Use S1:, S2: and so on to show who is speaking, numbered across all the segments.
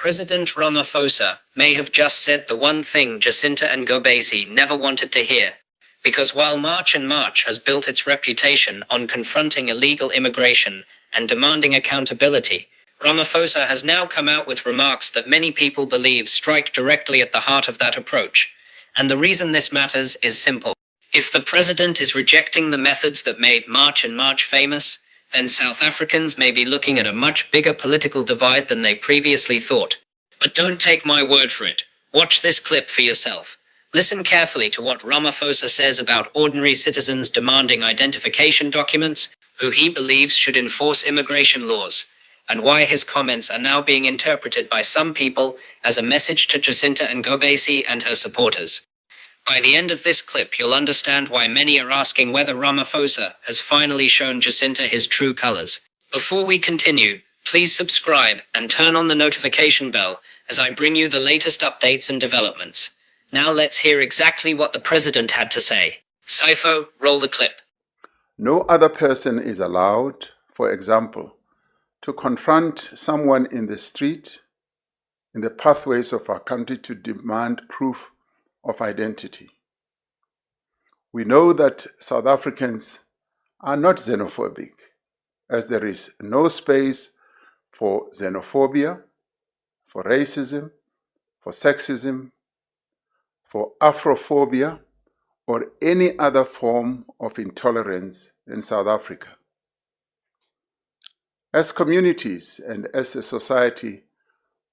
S1: President Ramaphosa may have just said the one thing Jacinta Ngobese never wanted to hear. Because while March and March has built its reputation on confronting illegal immigration and demanding accountability, Ramaphosa has now come out with remarks that many people believe strike directly at the heart of that approach. And the reason this matters is simple. If the president is rejecting the methods that made March and March famous, then South Africans may be looking at a much bigger political divide than they previously thought. But don't take my word for it. Watch this clip for yourself. Listen carefully to what Ramaphosa says about ordinary citizens demanding identification documents, who he believes should enforce immigration laws, and why his comments are now being interpreted by some people as a message to Jacinta Ngobese and her supporters. By the end of this clip, you'll understand why many are asking whether Ramaphosa has finally shown Jacinta his true colors. Before we continue, please subscribe and turn on the notification bell as I bring you the latest updates and developments. Now let's hear exactly what the president had to say. Saifo, roll the clip.
S2: No other person is allowed, for example, to confront someone in the street, in the pathways of our country to demand proof of identity. We know that South Africans are not xenophobic, as there is no space for xenophobia, for racism, for sexism, for Afrophobia, or any other form of intolerance in South Africa. As communities and as a society,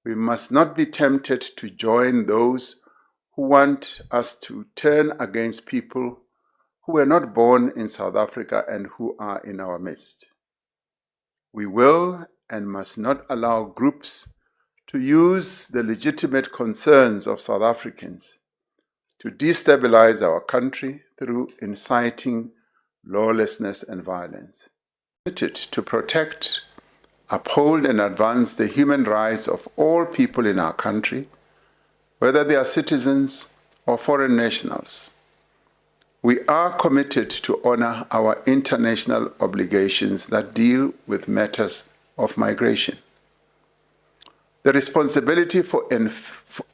S2: we must not be tempted to join those who want us to turn against people who were not born in South Africa and who are in our midst. We will and must not allow groups to use the legitimate concerns of South Africans to destabilize our country through inciting lawlessness and violence. To protect, uphold, and advance the human rights of all people in our country, whether they are citizens or foreign nationals. We are committed to honor our international obligations that deal with matters of migration. The responsibility for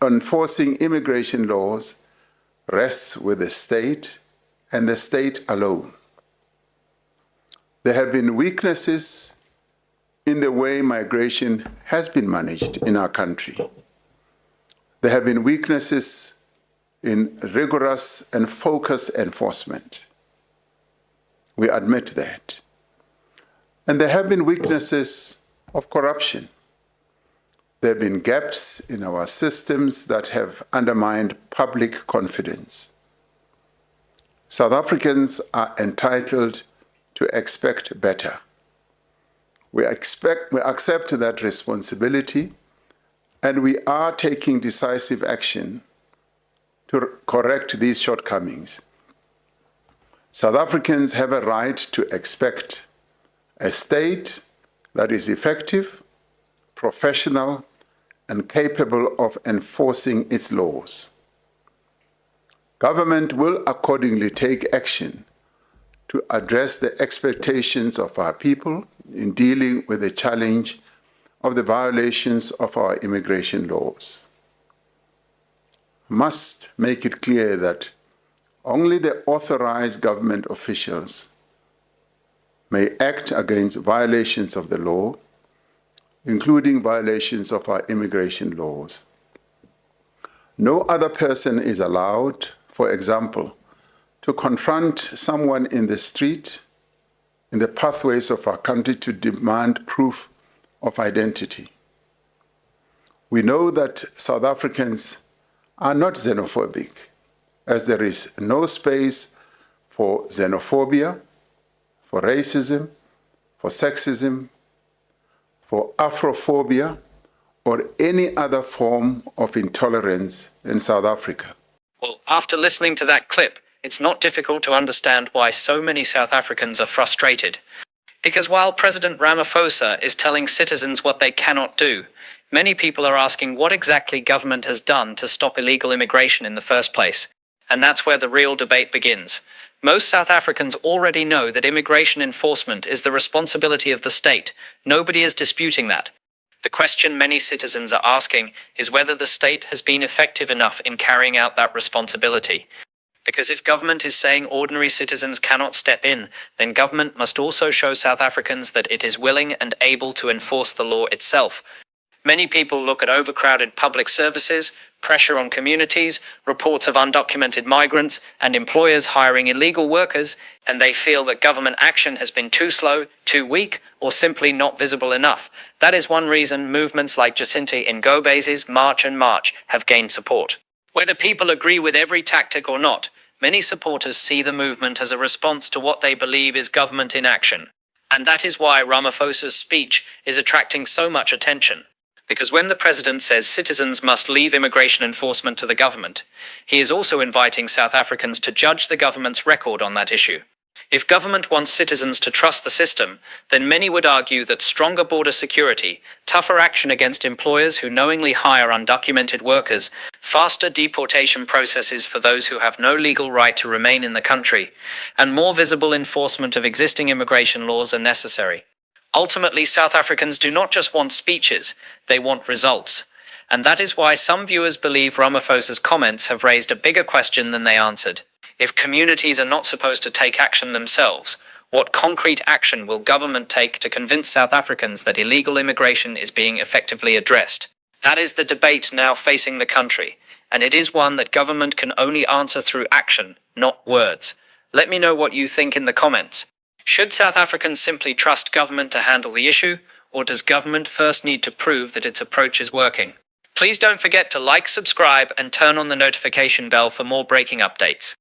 S2: enforcing immigration laws rests with the state and the state alone. There have been weaknesses in the way migration has been managed in our country. There have been weaknesses in rigorous and focused enforcement. We admit that. And there have been weaknesses of corruption. There have been gaps in our systems that have undermined public confidence. South Africans are entitled to expect better. We accept that responsibility, and we are taking decisive action to correct these shortcomings. South Africans have a right to expect a state that is effective, professional, and capable of enforcing its laws. Government will accordingly take action to address the expectations of our people in dealing with the challenge of the violations of our immigration laws. Must make it clear that only the authorized government officials may act against violations of the law, including violations of our immigration laws. No other person is allowed, for example, to confront someone in the street, in the pathways of our country to demand proof of identity. We know that South Africans are not xenophobic, as there is no space for xenophobia, for racism, for sexism, for Afrophobia, or any other form of intolerance in South Africa.
S1: Well, after listening to that clip, it's not difficult to understand why so many South Africans are frustrated. Because while President Ramaphosa is telling citizens what they cannot do, many people are asking what exactly government has done to stop illegal immigration in the first place. And that's where the real debate begins. Most South Africans already know that immigration enforcement is the responsibility of the state. Nobody is disputing that. The question many citizens are asking is whether the state has been effective enough in carrying out that responsibility. Because if government is saying ordinary citizens cannot step in, then government must also show South Africans that it is willing and able to enforce the law itself. Many people look at overcrowded public services, pressure on communities, reports of undocumented migrants, and employers hiring illegal workers, and they feel that government action has been too slow, too weak, or simply not visible enough. That is one reason movements like Jacinta Ngobese's March and March have gained support. Whether people agree with every tactic or not, many supporters see the movement as a response to what they believe is government inaction. And that is why Ramaphosa's speech is attracting so much attention. Because when the president says citizens must leave immigration enforcement to the government, he is also inviting South Africans to judge the government's record on that issue. If government wants citizens to trust the system, then many would argue that stronger border security, tougher action against employers who knowingly hire undocumented workers, faster deportation processes for those who have no legal right to remain in the country, and more visible enforcement of existing immigration laws are necessary. Ultimately, South Africans do not just want speeches, they want results. And that is why some viewers believe Ramaphosa's comments have raised a bigger question than they answered. If communities are not supposed to take action themselves, what concrete action will government take to convince South Africans that illegal immigration is being effectively addressed? That is the debate now facing the country, and it is one that government can only answer through action, not words. Let me know what you think in the comments. Should South Africans simply trust government to handle the issue, or does government first need to prove that its approach is working? Please don't forget to like, subscribe, and turn on the notification bell for more breaking updates.